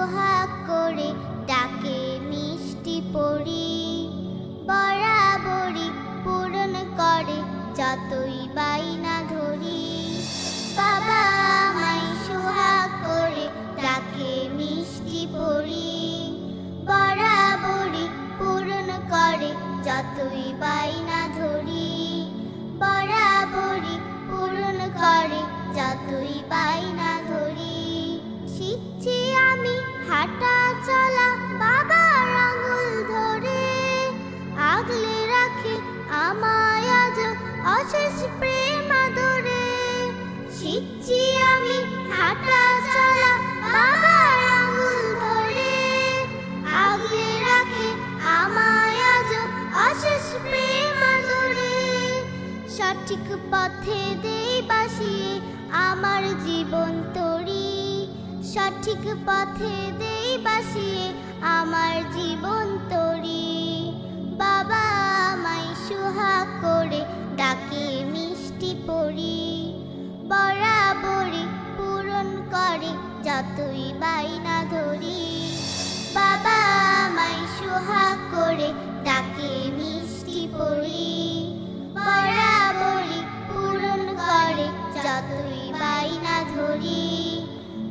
সোহাগ করে ডাকে মিষ্টি পরি, বরাবরই পূরণ করে যতই বায়না ধরি। বাবা আমায় সোহাগ করে ডাকে মিষ্টি পরি, বরাবরই পূরণ করে যতই বায়না ধরি। বরাবরই পূরণ করে যতই বায়না ধরি। শিখছি আমি হাঁটা চলা বাবার আঙুল ধরে, আগলে রাখে আমায় আজ অশেষ প্রেম আদরে। শিখছি আমি হাঁটা চলা বাবার আঙুল ধরে, আগলে রাখে আমায় আজ অশেষ প্রেম আদরে। সঠিক পথে দেই বাসিয়ে আমার জীবন তরি, সঠিক পথে দেই বাসিয়ে আমার জীবন তরি। বাবা আমায় সোহাগ করে ডাকে মিষ্টি পরি, বরাবরই পূরণ করে যতই বায়না ধরি। বাবা আমায় সোহাগ করে ডাকে মিষ্টি পরি, বরাবরই পূরণ করে যতই বায়না ধরি।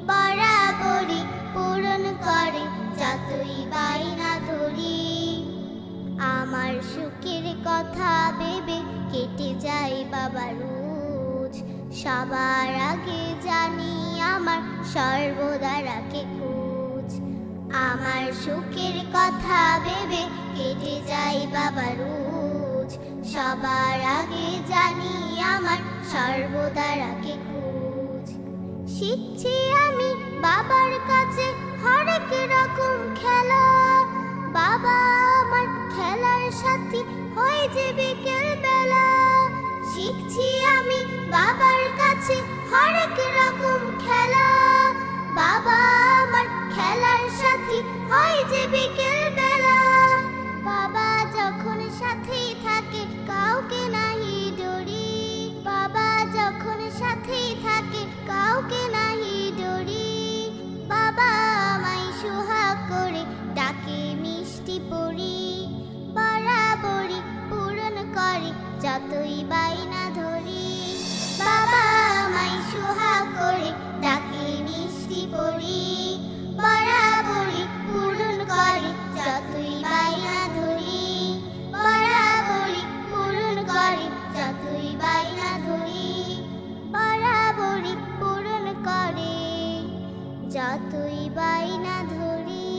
বরাবরই পূরণ করে যতই বায়না ধরি। আমার সুখের কথা ভেবে কেটে যায় বাবা রোজ, সবার আগে জানি আমার সর্বদা রাখে খোঁজ। আমার সুখের কথা ভেবে কেটে যায় বাবা রোজ, সবার আগে জানি আমার সর্বদা রাখে খোঁজ। শিখছি আমি বাবার কাছে হরেক রকম খেলা, বাবা আমার খেলার সাথী হয়ে যে বিকেল বেলা। শিখছি আমি বাবার কাছে হরেক রকম খেলা, বাবা আমার খেলার সাথী হয় যে বিকেল বেলা। বাবা যখন সাথে থাকে কাউকে নাহি ডরি, বাবা যখন সাথে থাকে কাউকে নাহি ডরি। বাবা আমায় সোহাগ করে ডাকে মিষ্টি পরি, বরাবরই পূরণ করে যতই বায়না ধরি। বাবা আমায় সোহাগ করে ডাকে মিষ্টি পরি, বরাবরই পূরণ করে যতই বায়না ধরি। বরাবরই পূরণ করে যতই বায়না ধরি। বরাবরই পূরণ করে যতই বায়না ধরি।